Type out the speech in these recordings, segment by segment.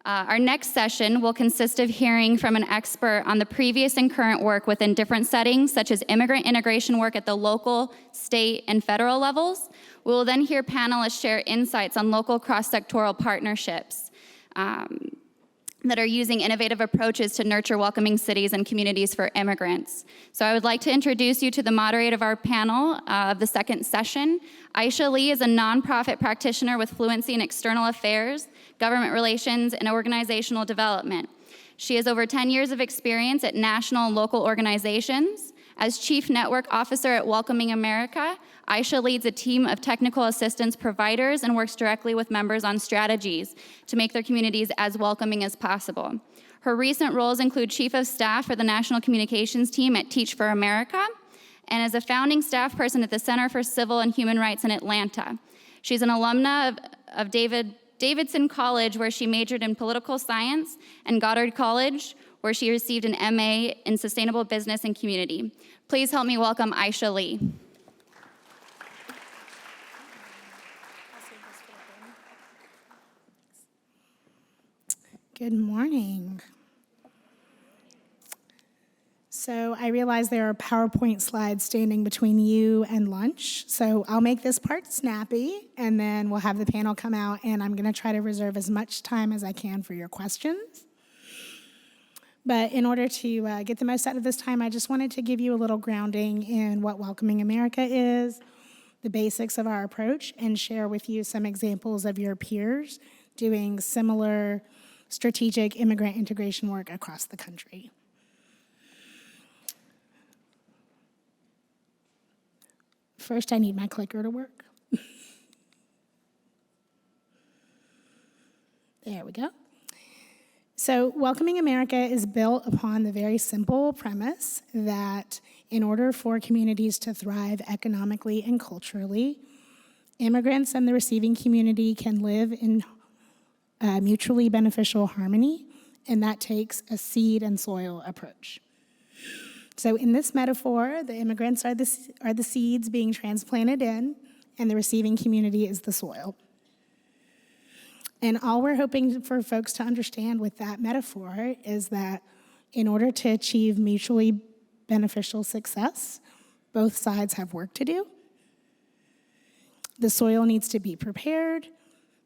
Our next session will consist of hearing from an expert on the previous and current work within different settings, such as immigrant integration work at the local, state, and federal levels. We will then hear panelists share insights on local cross-sectoral partnerships that are using innovative approaches to nurture welcoming cities and communities for immigrants. So I would like to introduce you to the moderator of our panel of the second session. Isha Lee is a nonprofit practitioner with fluency in external affairs, government relations, and organizational development. She has over 10 years of experience at national and local organizations. As Chief Network Officer at Welcoming America, Isha leads a team of technical assistance providers and works directly with members on strategies to make their communities as welcoming as possible. Her recent roles include Chief of Staff for the National Communications Team at Teach for America, and as a founding staff person at the Center for Civil and Human Rights in Atlanta. She's an alumna of Davidson College, where she majored in political science, and Goddard College, where she received an MA in sustainable business and community. Please help me welcome Isha Lee. Good morning. So I realize there are PowerPoint slides standing between you and lunch, so I'll make this part snappy, and then we'll have the panel come out, and I'm going to try to reserve as much time as I can for your questions. But in order to get the most out of this time, I just wanted to give you a little grounding in what Welcoming America is, the basics of our approach, and share with you some examples of your peers doing similar strategic immigrant integration work across the country. First, I need my clicker to work. There we go. So Welcoming America is built upon the very simple premise that in order for communities to thrive economically and culturally, immigrants and the receiving community can live in mutually beneficial harmony, and that takes a seed and soil approach. So in this metaphor, the immigrants are the seeds being transplanted in, and the receiving community is the soil. And all we're hoping for folks to understand with that metaphor is that in order to achieve mutually beneficial success, both sides have work to do. The soil needs to be prepared,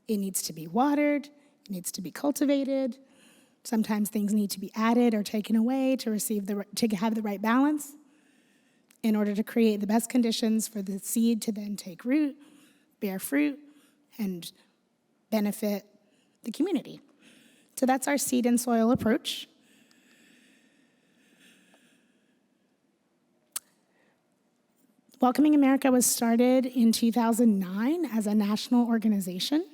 it needs to be watered, it needs to be cultivated. Sometimes things need to be added or taken away to have the right balance in order to create the best conditions for the seed to then take root, bear fruit, and benefit the community. So that's our seed and soil approach. Welcoming America was started in 2009 as a national organization,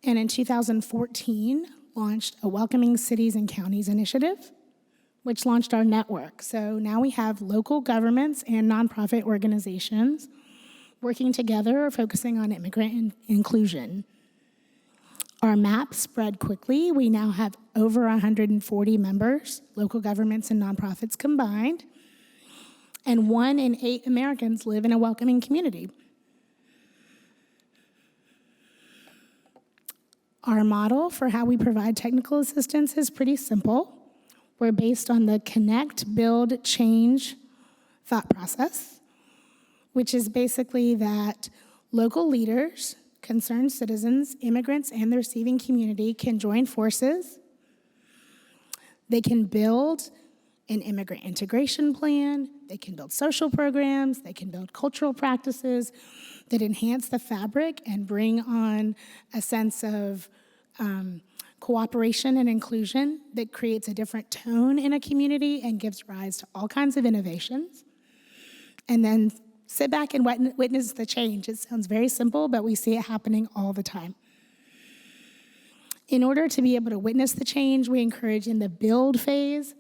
and in 2014 launched a Welcoming Cities and Counties initiative, which launched our network. So now we have local governments and nonprofit organizations working together, focusing on immigrant inclusion. Our map spread quickly. We now have over 140 members, local governments and nonprofits combined, and 1 in 8 Americans live in a welcoming community. Our model for how we provide technical assistance is pretty simple. We're based on the connect, build, change thought process, which is basically that local leaders, concerned citizens, immigrants, and the receiving community can join forces. They can build an immigrant integration plan, they can build social programs, they can build cultural practices that enhance the fabric and bring on a sense of cooperation and inclusion that creates a different tone in a community and gives rise to all kinds of innovations. And then sit back and witness the change. It sounds very simple, but we see it happening all the time. In order to be able to witness the change, we encourage in the build phase,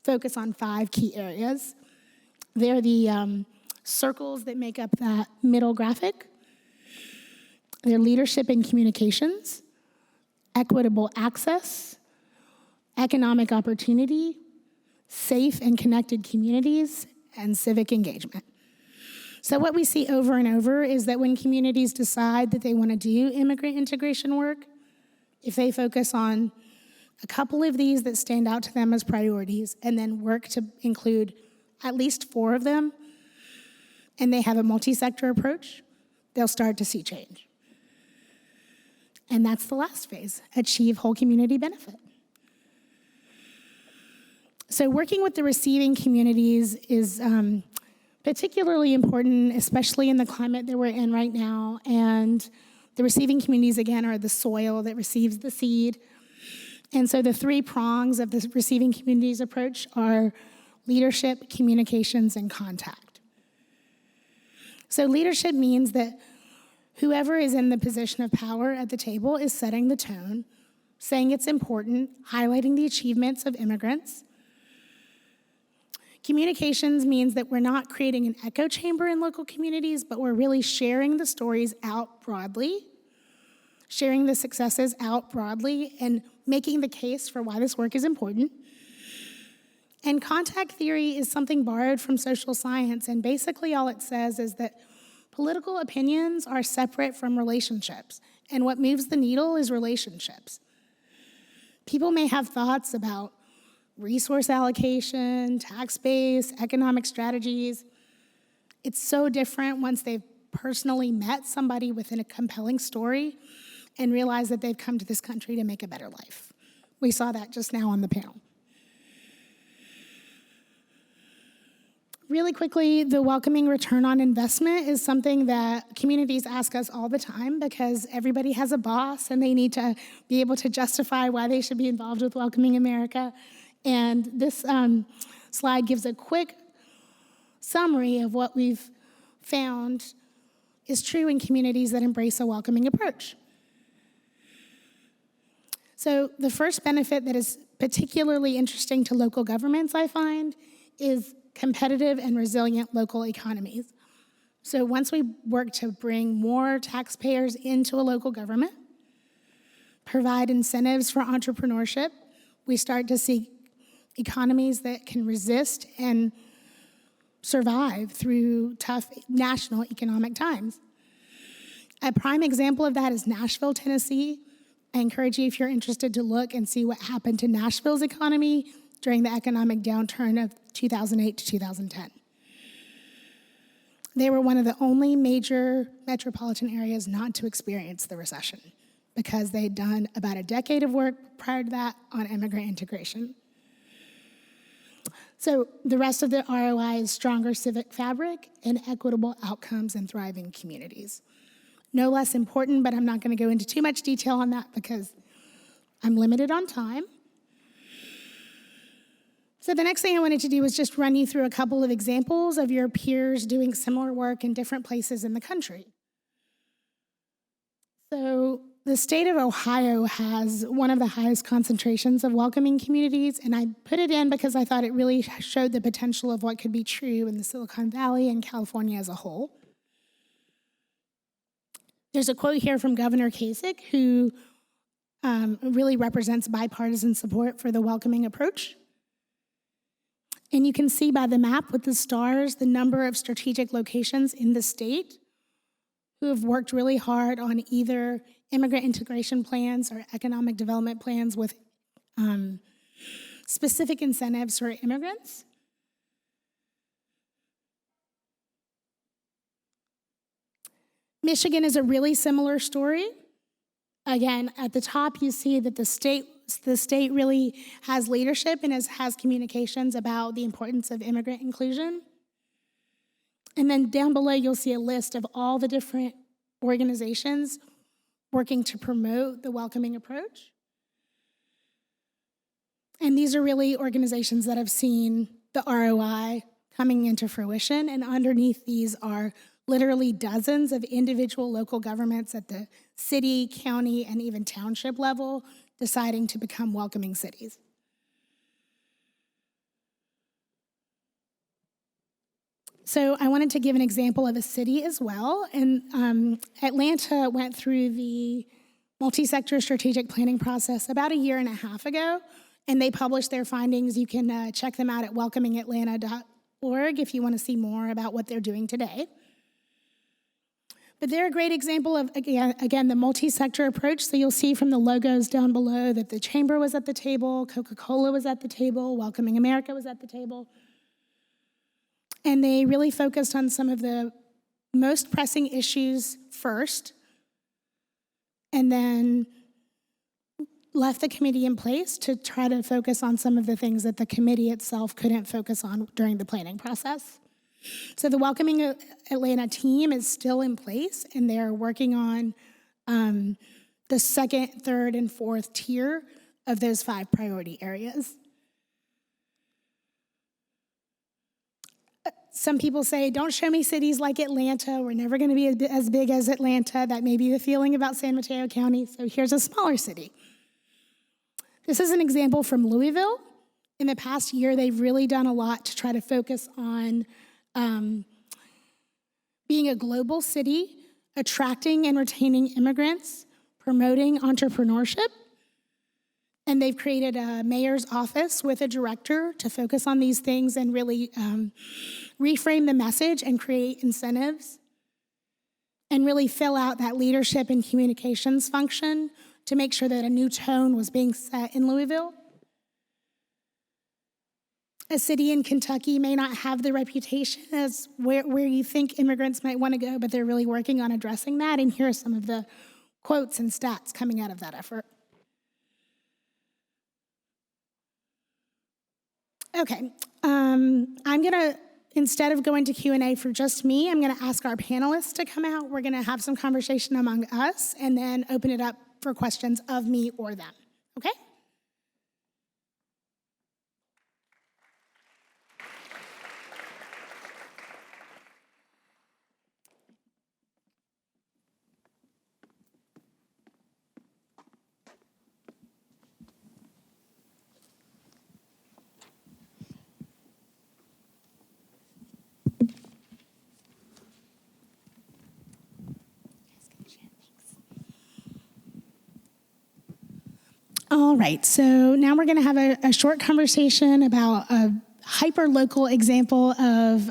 focus on 5 key areas. They're the circles that make up that middle graphic. They're leadership and communications, equitable access, economic opportunity, safe and connected communities, and civic engagement. So what we see over and over is that when communities decide that they want to do immigrant integration work, if they focus on a couple of these that stand out to them as priorities and then work to include at least 4 of them, and they have a multi-sector approach, they'll start to see change. And that's the last phase, achieve whole community benefit. So working with the receiving communities is particularly important, especially in the climate that we're in right now. And the receiving communities, again, are the soil that receives the seed. And so the 3 prongs of the receiving communities approach are leadership, communications, and contact. So leadership means that whoever is in the position of power at the table is setting the tone, saying it's important, highlighting the achievements of immigrants. Communications means that we're not creating an echo chamber in local communities, but we're really sharing the stories out broadly, sharing the successes out broadly, and making the case for why this work is important. And contact theory is something borrowed from social science, and basically all it says is that political opinions are separate from relationships, and what moves the needle is relationships. People may have thoughts about resource allocation, tax base, economic strategies. It's so different once they've personally met somebody within a compelling story and realize that they've come to this country to make a better life. We saw that just now on the panel. Really quickly, the welcoming return on investment is something that communities ask us all the time because everybody has a boss and they need to be able to justify why they should be involved with Welcoming America. And this slide gives a quick summary of what we've found is true in communities that embrace a welcoming approach. So the first benefit that is particularly interesting to local governments, I find, is competitive and resilient local economies. So once we work to bring more taxpayers into a local government, provide incentives for entrepreneurship, we start to see economies that can resist and survive through tough national economic times. A prime example of that is Nashville, Tennessee. I encourage you, if you're interested, to look and see what happened to Nashville's economy during the economic downturn of 2008 to 2010. They were one of the only major metropolitan areas not to experience the recession because they had done about a decade of work prior to that on immigrant integration. So the rest of the ROI is stronger civic fabric and equitable outcomes and thriving communities. No less important, but I'm not going to go into too much detail on that because I'm limited on time. So the next thing I wanted to do was just run you through a couple of examples of your peers doing similar work in different places in the country. So the state of Ohio has one of the highest concentrations of welcoming communities, and I put it in because I thought it really showed the potential of what could be true in the Silicon Valley and California as a whole. There's a quote here from Governor Kasich, who really represents bipartisan support for the welcoming approach. And you can see by the map with the stars the number of strategic locations in the state who have worked really hard on either immigrant integration plans or economic development plans with specific incentives for immigrants. Michigan is a really similar story. Again, at the top, you see that the state really has leadership and has communications about the importance of immigrant inclusion. And then down below, you'll see a list of all the different organizations working to promote the welcoming approach. And these are really organizations that have seen the ROI coming into fruition, and underneath these are literally dozens of individual local governments at the city, county, and even township level deciding to become welcoming cities. So I wanted to give an example of a city as well. And Atlanta went through the multi-sector strategic planning process about a year and a half ago, and they published their findings. You can check them out at welcomingatlanta.org if you want to see more about what they're doing today. But they're a great example of, again, the multi-sector approach. So you'll see from the logos down below that the Chamber was at the table, Coca-Cola was at the table, Welcoming America was at the table. And they really focused on some of the most pressing issues first, and then left the committee in place to try to focus on some of the things that the committee itself couldn't focus on during the planning process. So the Welcoming Atlanta team is still in place, and they're working on the second, third, and fourth tier of those 5 priority areas. Some people say, don't show me cities like Atlanta. We're never going to be as big as Atlanta. That may be the feeling about San Mateo County. So here's a smaller city. This is an example from Louisville. In the past year, they've really done a lot to try to focus on being a global city, attracting and retaining immigrants, promoting entrepreneurship. And they've created a mayor's office with a director to focus on these things and really reframe the message and create incentives and really fill out that leadership and communications function to make sure that a new tone was being set in Louisville. A city in Kentucky may not have the reputation as where you think immigrants might want to go, but they're really working on addressing that. And here are some of the quotes and stats coming out of that effort. Okay, I'm gonna, instead of going to Q&A for just me, I'm gonna ask our panelists to come out. We're gonna have some conversation among us and then open it up for questions of me or them, okay? All right, so now we're gonna have a short conversation about a hyper-local example of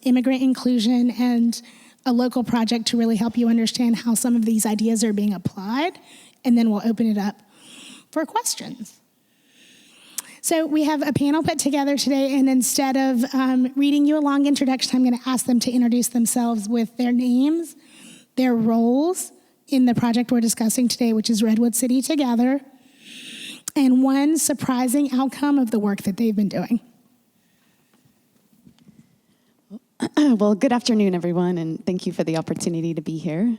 immigrant inclusion and a local project to really help you understand how some of these ideas are being applied, and then we'll open it up for questions. So we have a panel put together today, and instead of reading you a long introduction, I'm gonna ask them to introduce themselves with their names, their roles in the project we're discussing today, which is Redwood City Together, and one surprising outcome of the work that they've been doing. Well, good afternoon, everyone, and thank you for the opportunity to be here.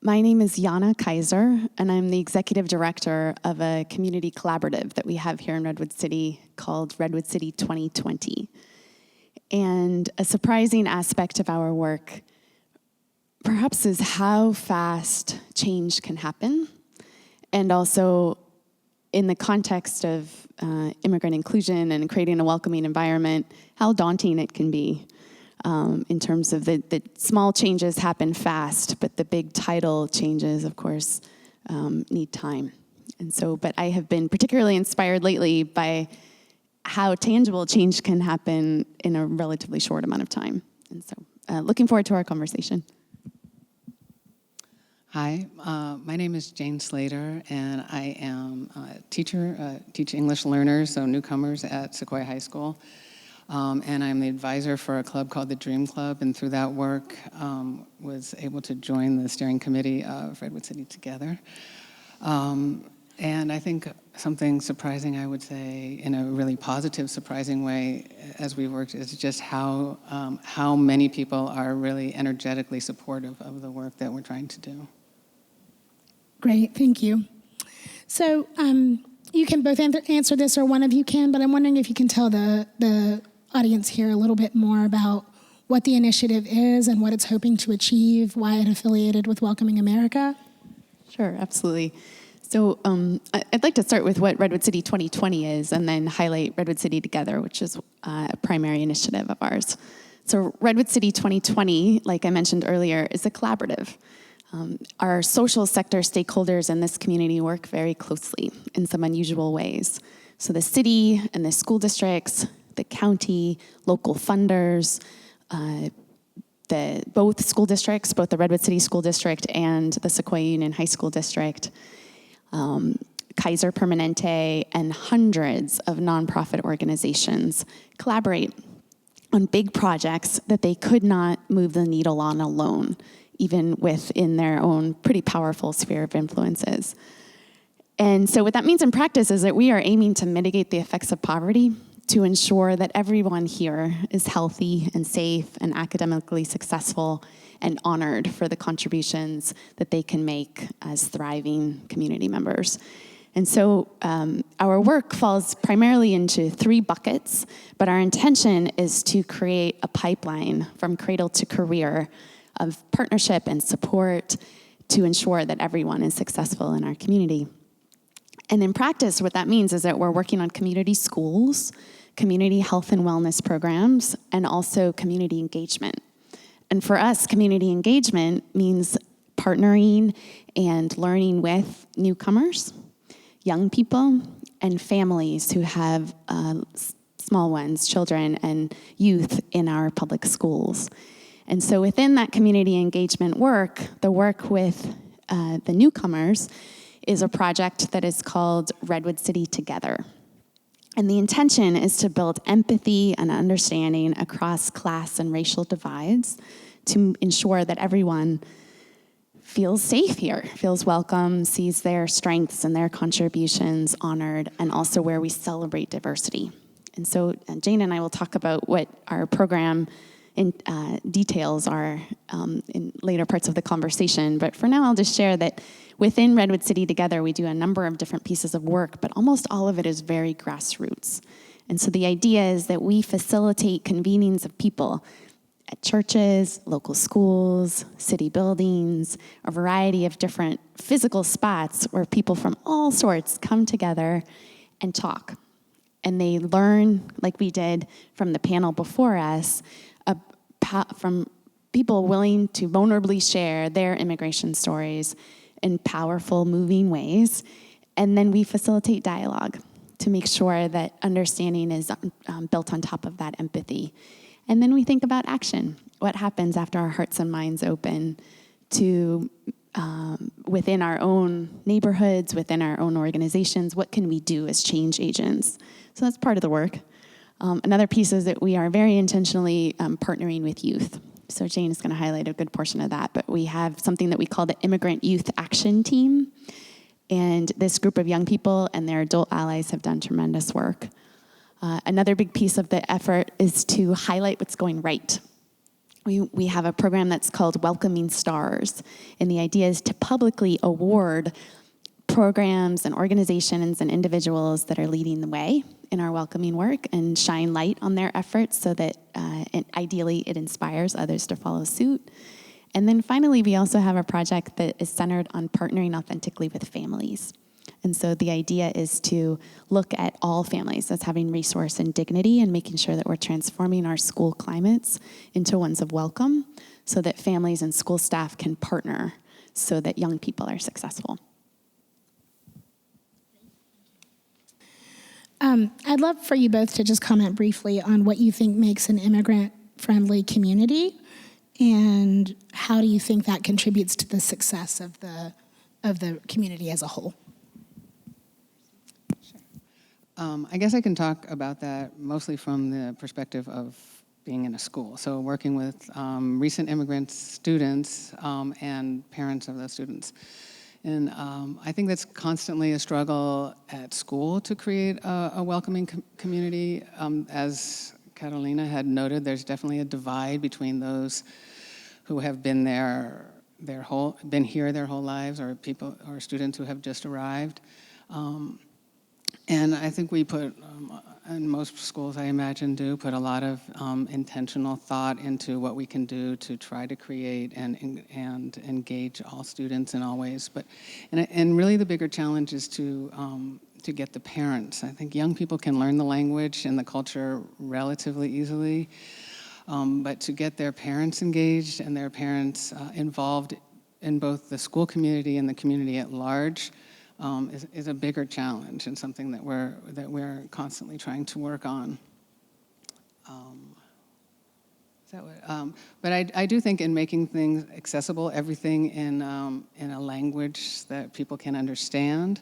My name is Jana Kaiser, and I'm the executive director of a community collaborative that we have here in Redwood City called Redwood City 2020. And a surprising aspect of our work perhaps is how fast change can happen, and also in the context of immigrant inclusion and creating a welcoming environment, how daunting it can be in terms of the small changes happen fast, but the big tidal changes, of course, need time. And so, but I have been particularly inspired lately by how tangible change can happen in a relatively short amount of time. And so, looking forward to our conversation. Hi, my name is Jane Slater, and I am a teacher, teach English learners, so newcomers at Sequoia High School. And I'm the advisor for a club called the Dream Club, and through that work, was able to join the steering committee of Redwood City Together. And I think something surprising, I would say, in a really positive, surprising way, as we worked, is just how many people are really energetically supportive of the work that we're trying to do. Great, thank you. So you can both answer this, or one of you can, but I'm wondering if you can tell the audience here a little bit more about what the initiative is and what it's hoping to achieve, why it affiliated with Welcoming America. Sure, absolutely. So I'd like to start with what Redwood City 2020 is, and then highlight Redwood City Together, which is a primary initiative of ours. So Redwood City 2020, like I mentioned earlier, is a collaborative. Our social sector stakeholders in this community work very closely in some unusual ways. So the city and the school districts, the county, local funders, both school districts, both the Redwood City School District and the Sequoia Union High School District, Kaiser Permanente, and hundreds of nonprofit organizations collaborate on big projects that they could not move the needle on alone, even within their own pretty powerful sphere of influences. And so what that means in practice is that we are aiming to mitigate the effects of poverty to ensure that everyone here is healthy and safe and academically successful and honored for the contributions that they can make as thriving community members. And so our work falls primarily into 3 buckets, but our intention is to create a pipeline from cradle to career of partnership and support to ensure that everyone is successful in our community. And in practice, what that means is that we're working on community schools, community health and wellness programs, and also community engagement. And for us, community engagement means partnering and learning with newcomers, young people, and families who have small ones, children and youth in our public schools. And so within that community engagement work, the work with the newcomers is a project that is called Redwood City Together. And the intention is to build empathy and understanding across class and racial divides to ensure that everyone feels safe here, feels welcome, sees their strengths and their contributions honored, and also where we celebrate diversity. And so Jane and I will talk about what our program in details are in later parts of the conversation. But for now, I'll just share that within Redwood City Together, we do a number of different pieces of work, but almost all of it is very grassroots. And so the idea is that we facilitate convenings of people at churches, local schools, city buildings, a variety of different physical spots where people from all sorts come together and talk. And they learn, like we did from the panel before us, from people willing to vulnerably share their immigration stories in powerful, moving ways. And then we facilitate dialogue to make sure that understanding is built on top of that empathy. And then we think about action. What happens after our hearts and minds open to, within our own neighborhoods, within our own organizations, what can we do as change agents? So that's part of the work. Another piece is that we are very intentionally partnering with youth. So Jane is going to highlight a good portion of that, but we have something that we call the Immigrant Youth Action Team. And this group of young people and their adult allies have done tremendous work. Another big piece of the effort is to highlight what's going right. We have a program that's called Welcoming Stars, and the idea is to publicly award programs and organizations and individuals that are leading the way in our welcoming work and shine light on their efforts so that ideally it inspires others to follow suit. And then finally, we also have a project that is centered on partnering authentically with families. And so the idea is to look at all families as having resource and dignity and making sure that we're transforming our school climates into ones of welcome so that families and school staff can partner so that young people are successful. I'd love for you both to just comment briefly on what you think makes an immigrant-friendly community and how do you think that contributes to the success of the community as a whole? I guess I can talk about that mostly from the perspective of being in a school. So working with recent immigrant students and parents of those students. And I think that's constantly a struggle at school to create a welcoming community. As Catalina had noted, there's definitely a divide between those who have been here their whole lives, or people or students who have just arrived. And I think we put, and most schools I imagine do, put a lot of intentional thought into what we can do to try to create and engage all students in all ways. And really the bigger challenge is to get the parents. I think young people can learn the language and the culture relatively easily, but to get their parents engaged and their parents involved in both the school community and the community at large is a bigger challenge and something that we're constantly trying to work on. But I do think in making things accessible, everything in a language that people can understand.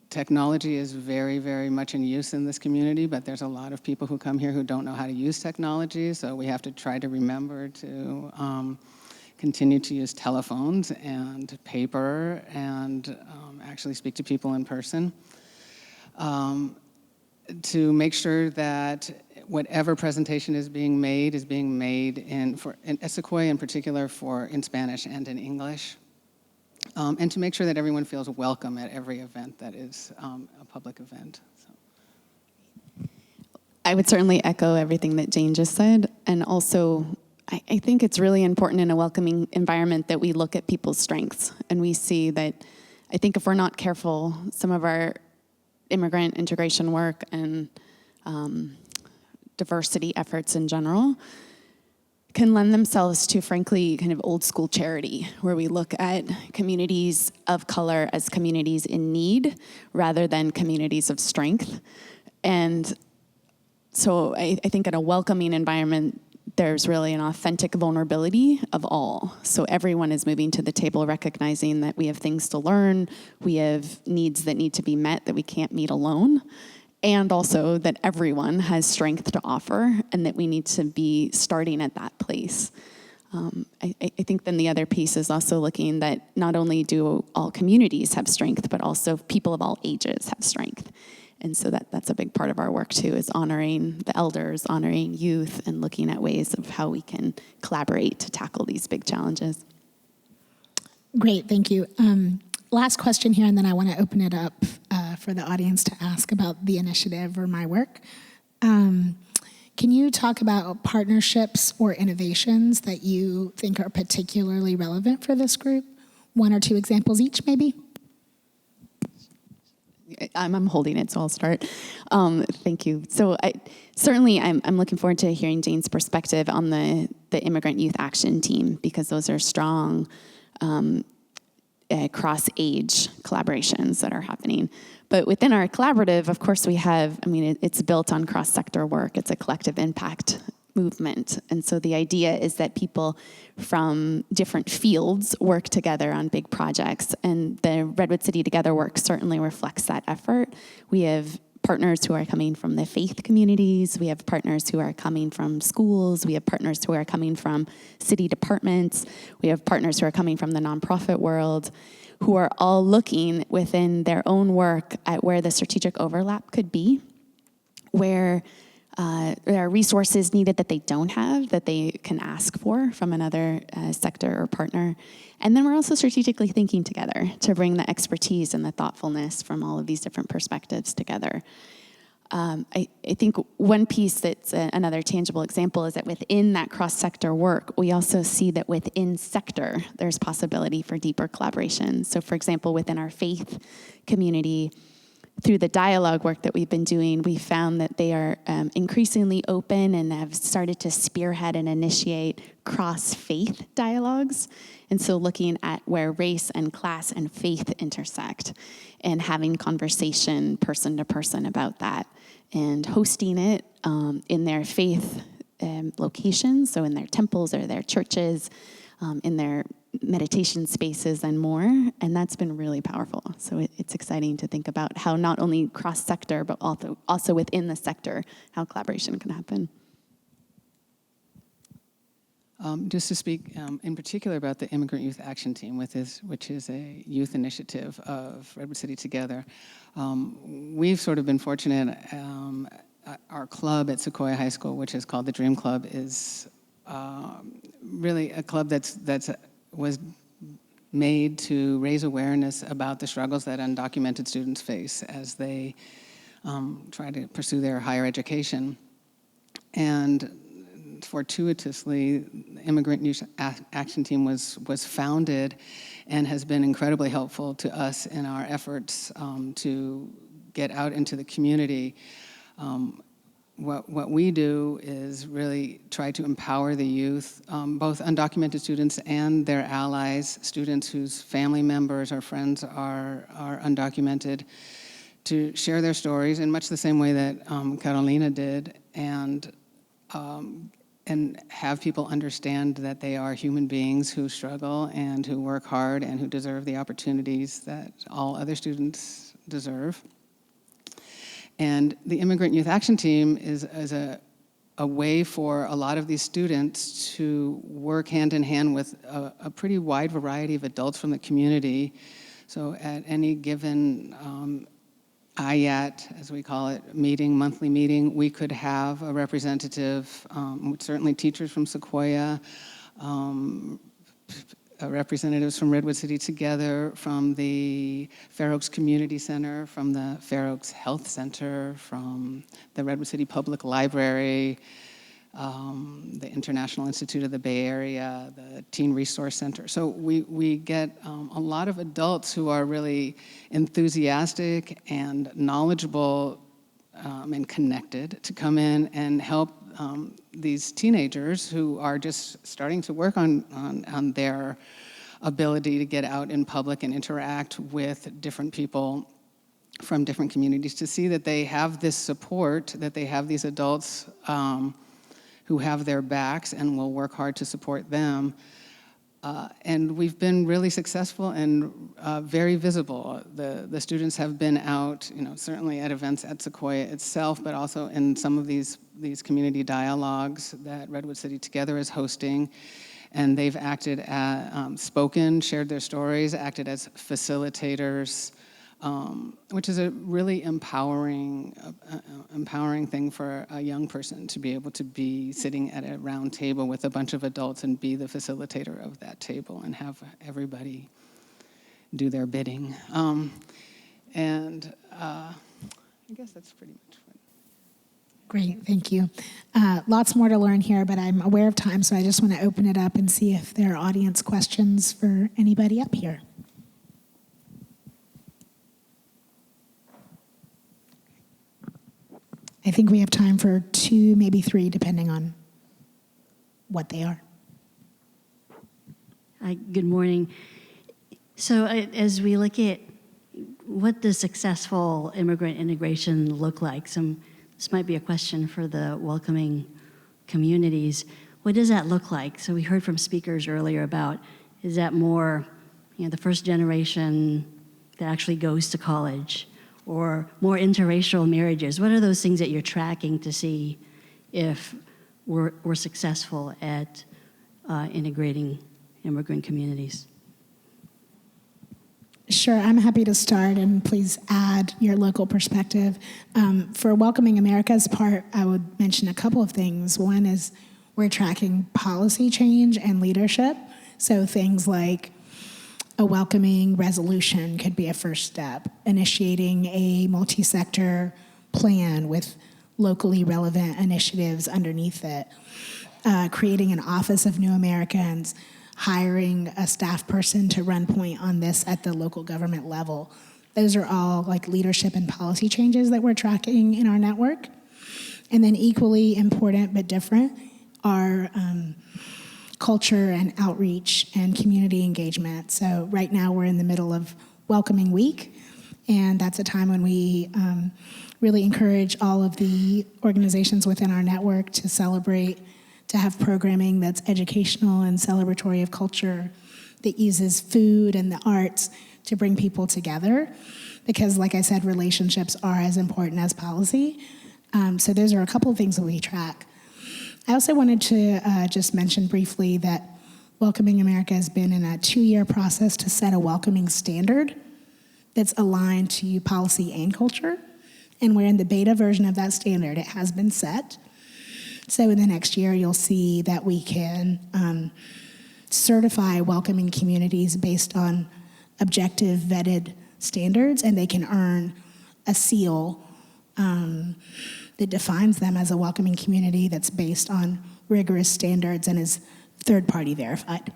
Technology is very, very much in use in this community, but there's a lot of people who come here who don't know how to use technology, so we have to try to remember to continue to use telephones and paper and actually speak to people in person. To make sure that whatever presentation is being made in at Sequoia in particular in Spanish and in English. And to make sure that everyone feels welcome at every event that is a public event. So. I would certainly echo everything that Jane just said. And also, I think it's really important in a welcoming environment that we look at people's strengths. And we see that, I think if we're not careful, some of our immigrant integration work and diversity efforts in general can lend themselves to, frankly, kind of old school charity, where we look at communities of color as communities in need rather than communities of strength. And so I think in a welcoming environment, there's really an authentic vulnerability of all. So everyone is moving to the table recognizing that we have things to learn, we have needs that need to be met that we can't meet alone, and also that everyone has strength to offer and that we need to be starting at that place. I think then the other piece is also looking that not only do all communities have strength, but also people of all ages have strength. And so that's a big part of our work too, is honoring the elders, honoring youth, and looking at ways of how we can collaborate to tackle these big challenges. Great, thank you. Last question here, and then I want to open it up for the audience to ask about the initiative or my work. Can you talk about partnerships or innovations that you think are particularly relevant for this group? 1 or 2 examples each, maybe? I'm holding it, so I'll start. Thank you. So I'm looking forward to hearing Jane's perspective on the Immigrant Youth Action Team, because those are strong cross-age collaborations that are happening. But within our collaborative, of course, we have, it's built on cross-sector work. It's a collective impact movement. And so the idea is that people from different fields work together on big projects. And the Redwood City Together work certainly reflects that effort. We have partners who are coming from the faith communities. We have partners who are coming from schools. We have partners who are coming from city departments. We have partners who are coming from the nonprofit world, who are all looking within their own work at where the strategic overlap could be, where there are resources needed that they don't have, that they can ask for from another sector or partner. And then we're also strategically thinking together to bring the expertise and the thoughtfulness from all of these different perspectives together. I think one piece that's another tangible example is that within that cross-sector work, we also see that within sector, there's possibility for deeper collaboration. So for example, within our faith community, through the dialogue work that we've been doing, we found that they are increasingly open and have started to spearhead and initiate cross-faith dialogues. And so looking at where race and class and faith intersect and having conversation person to person about that and hosting it in their faith locations, so in their temples or their churches, in their meditation spaces and more, and that's been really powerful. So it's exciting to think about how not only cross-sector, but also within the sector, how collaboration can happen. Just to speak in particular about the Immigrant Youth Action Team, which is a youth initiative of Redwood City Together. We've sort of been fortunate. Our club at Sequoia High School, which is called the Dream Club, is really a club that was made to raise awareness about the struggles that undocumented students face as they try to pursue their higher education. And fortuitously, the Immigrant Youth Action Team was founded and has been incredibly helpful to us in our efforts to get out into the community. What we do is really try to empower the youth, both undocumented students and their allies, students whose family members or friends are undocumented, to share their stories in much the same way that Carolina did, and and have people understand that they are human beings who struggle and who work hard and who deserve the opportunities that all other students deserve. And the Immigrant Youth Action Team is a way for a lot of these students to work hand in hand with a pretty wide variety of adults from the community. So at any given IAT, as we call it, monthly meeting, we could have a representative, certainly teachers from Sequoia, representatives from Redwood City Together, from the Fair Oaks Community Center, from the Fair Oaks Health Center, from the Redwood City Public Library, the International Institute of the Bay Area, the Teen Resource Center. So we get a lot of adults who are really enthusiastic and knowledgeable and connected to come in and help these teenagers who are just starting to work on their ability to get out in public and interact with different people from different communities, to see that they have this support, that they have these adults who have their backs and will work hard to support them. And we've been really successful and very visible. The students have been out, certainly at events at Sequoia itself, but also in some of these community dialogues that Redwood City Together is hosting. And they've acted spoken, shared their stories, acted as facilitators, which is a really empowering thing for a young person to be able to be sitting at a round table with a bunch of adults and be the facilitator of that table and have everybody do their bidding. I guess that's pretty much what. Great, thank you. Lots more to learn here, but I'm aware of time, so I just want to open it up and see if there are audience questions for anybody up here. I think we have time for 2, maybe 3, depending on what they are. Hi, good morning. So as we look at what does successful immigrant integration look like, this might be a question for the welcoming communities. What does that look like? So we heard from speakers earlier about, is that more the first generation that actually goes to college, or more interracial marriages? What are those things that you're tracking to see if we're successful at integrating immigrant communities? Sure, I'm happy to start, and please add your local perspective. For Welcoming America's part, I would mention a couple of things. One is we're tracking policy change and leadership. So things like a welcoming resolution could be a first step, initiating a multi-sector plan with locally relevant initiatives underneath it, creating an Office of New Americans, hiring a staff person to run point on this at the local government level. Those are all like leadership and policy changes that we're tracking in our network. And then equally important but different are culture and outreach and community engagement. So right now we're in the middle of Welcoming Week, and that's a time when we really encourage all of the organizations within our network to celebrate, to have programming that's educational and celebratory of culture, that uses food and the arts to bring people together. Because like I said, relationships are as important as policy. So those are a couple of things that we track. I also wanted to just mention briefly that Welcoming America has been in a 2-year process to set a welcoming standard that's aligned to policy and culture. And we're in the beta version of that standard. It has been set. So in the next year, you'll see that we can certify welcoming communities based on objective vetted standards, and they can earn a seal that defines them as a welcoming community that's based on rigorous standards and is third-party verified.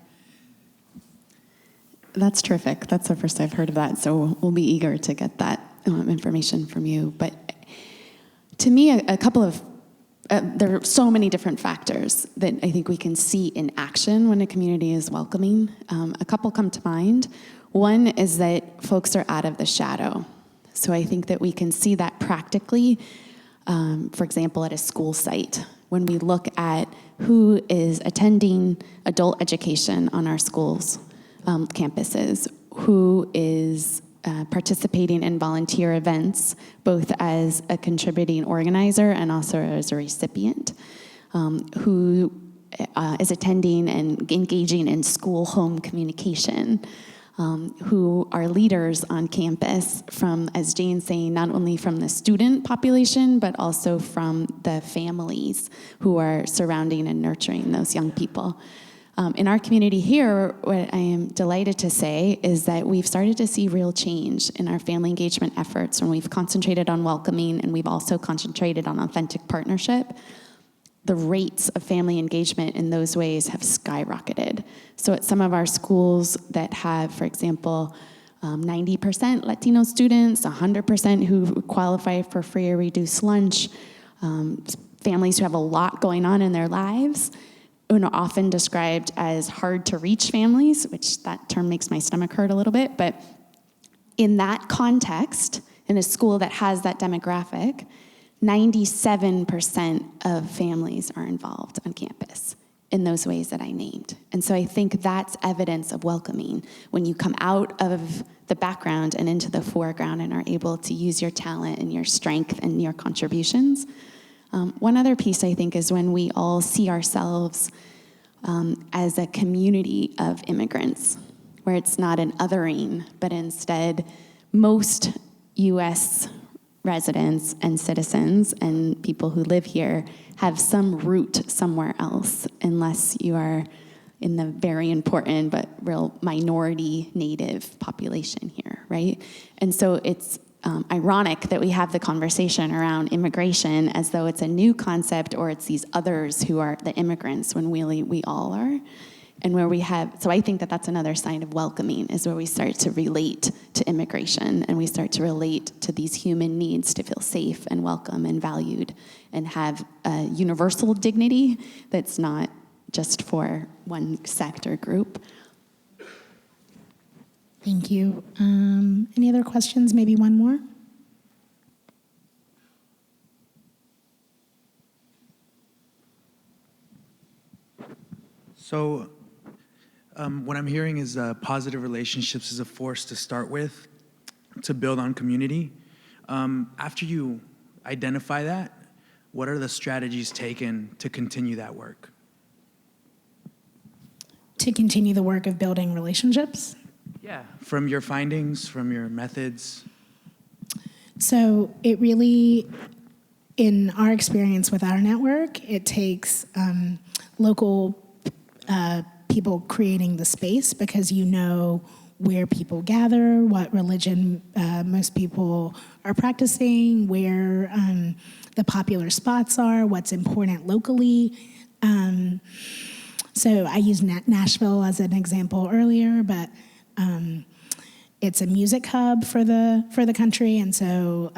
That's terrific. That's the first I've heard of that, so we'll be eager to get that information from you. But to me, a couple of there are so many different factors that I think we can see in action when a community is welcoming. A couple come to mind. One is that folks are out of the shadow. So I think that we can see that practically, for example, at a school site. when we look at who is attending adult education on our schools' campuses, who is participating in volunteer events, both as a contributing organizer and also as a recipient, who is attending and engaging in school-home communication, who are leaders on campus from, as Jane's saying, not only from the student population, but also from the families who are surrounding and nurturing those young people. In our community here, what I am delighted to say is that we've started to see real change in our family engagement efforts when we've concentrated on welcoming and we've also concentrated on authentic partnership. The rates of family engagement in those ways have skyrocketed. So at some of our schools that have, for example, 90% Latino students, 100% who qualify for free or reduced lunch, families who have a lot going on in their lives, and are often described as hard to reach families, which that term makes my stomach hurt a little bit, but in that context, in a school that has that demographic, 97% of families are involved on campus in those ways that I named. And so I think that's evidence of welcoming when you come out of the background and into the foreground and are able to use your talent and your strength and your contributions. One other piece, I think, is when we all see ourselves as a community of immigrants, where it's not an othering, but instead most U.S. residents and citizens and people who live here have some root somewhere else, unless you are in the very important but real minority native population here, right? And so it's ironic that we have the conversation around immigration as though it's a new concept or it's these others who are the immigrants when really we all are. And where we have, so I think that that's another sign of welcoming, is where we start to relate to immigration and we start to relate to these human needs to feel safe and welcome and valued and have a universal dignity that's not just for one sect or group. Thank you. Any other questions? Maybe one more? So what I'm hearing is positive relationships is a force to start with, to build on community. After you identify that, what are the strategies taken to continue that work? To continue the work of building relationships? Yeah, from your findings, from your methods. So it really, in our experience with our network, it takes local people creating the space, because you know where people gather, what religion most people are practicing, where the popular spots are, what's important locally. So I used Nashville as an example earlier, but it's a music hub for the country, and so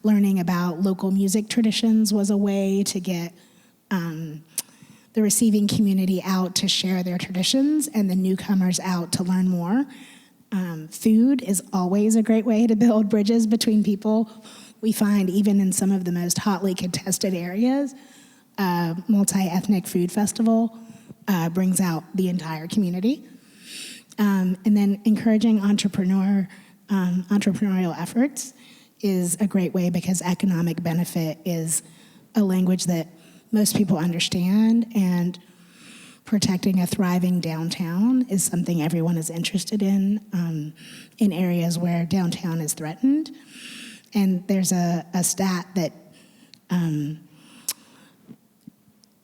learning about local music traditions was a way to get the receiving community out to share their traditions and the newcomers out to learn more. Food is always a great way to build bridges between people. We find even in some of the most hotly contested areas, multi-ethnic food festival brings out the entire community. And then encouraging entrepreneurial efforts is a great way, because economic benefit is a language that most people understand, and protecting a thriving downtown is something everyone is interested in areas where downtown is threatened. And there's a stat that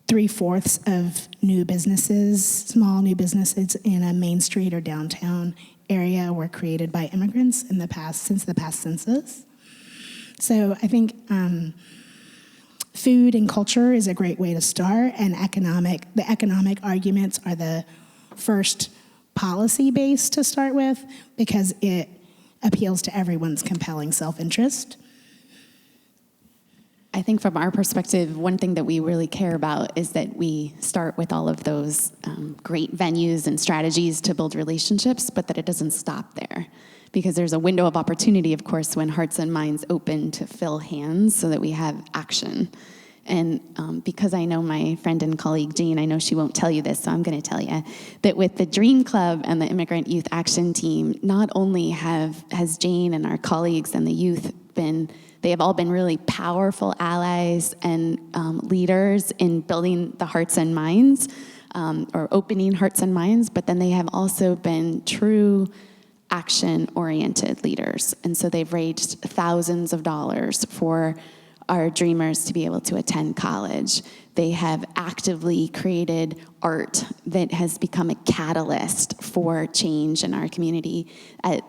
3/4 of new businesses, small new businesses in a main street or downtown area were created by immigrants since the past census. So I think food and culture is a great way to start, and the economic arguments are the first policy base to start with, because it appeals to everyone's compelling self-interest. I think from our perspective, one thing that we really care about is that we start with all of those great venues and strategies to build relationships, but that it doesn't stop there. Because there's a window of opportunity, of course, when hearts and minds open to fill hands so that we have action. And because I know my friend and colleague Jane, I know she won't tell you this, so I'm going to tell you that with the Dream Club and the Immigrant Youth Action Team, not only has Jane and our colleagues and the youth they have all been really powerful allies and leaders in building the hearts and minds, or opening hearts and minds, but then they have also been true action-oriented leaders. And so they've raised thousands of dollars for our dreamers to be able to attend college. They have actively created art that has become a catalyst for change in our community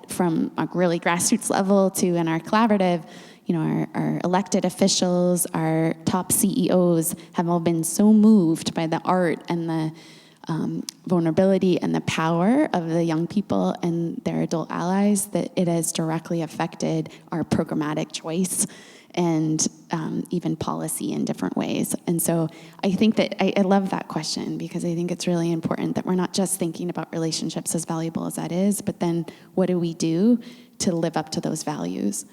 from a really grassroots level to in our collaborative. Our elected officials, our top CEOs have all been so moved by the art and the vulnerability and the power of the young people and their adult allies that it has directly affected our programmatic choice and even policy in different ways. And so I think that I love that question, because I think it's really important that we're not just thinking about relationships, as valuable as that is, but then what do we do to live up to those values?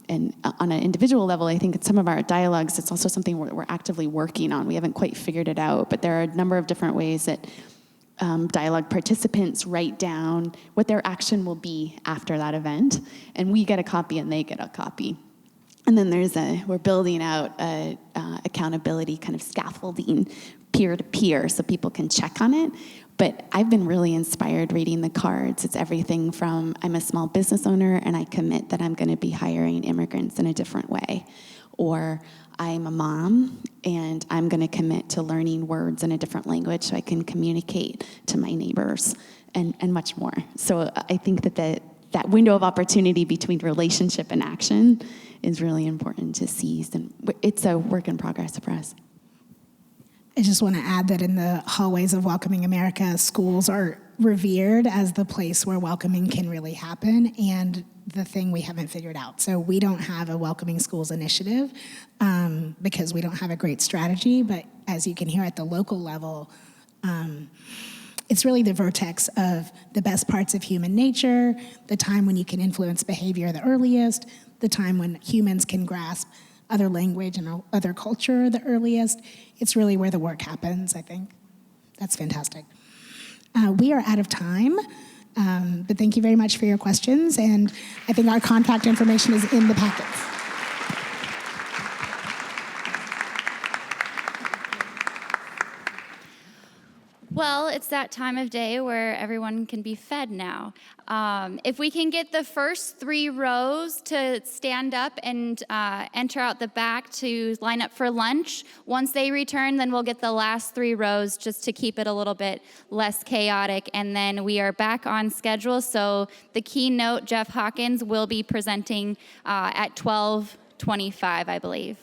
And on an individual level, I think in some of our dialogues, it's also something we're actively working on. We haven't quite figured it out, but there are a number of different ways that dialogue participants write down what their action will be after that event, and we get a copy and they get a copy. And then we're building out a accountability kind of scaffolding peer-to-peer so people can check on it. But I've been really inspired reading the cards. It's everything from I'm a small business owner and I commit that I'm going to be hiring immigrants in a different way. Or I'm a mom and I'm going to commit to learning words in a different language so I can communicate to my neighbors and much more. So I think that window of opportunity between relationship and action is really important to seize. And it's a work in progress for us. I just want to add that in the hallways of Welcoming America, schools are revered as the place where welcoming can really happen, and the thing we haven't figured out. So we don't have a Welcoming Schools initiative because we don't have a great strategy, but as you can hear at the local level, it's really the vertex of the best parts of human nature, the time when you can influence behavior the earliest, the time when humans can grasp other language and other culture the earliest. It's really where the work happens, I think. That's fantastic. We are out of time, but thank you very much for your questions, and I think our contact information is in the packets. Well, it's that time of day where everyone can be fed now. If we can get the first 3 rows to stand up and enter out the back to line up for lunch. Once they return, then we'll get the last 3 rows just to keep it a little bit less chaotic. And then we are back on schedule. So the keynote, Jeff Hawkins, will be presenting at 12:25, I believe.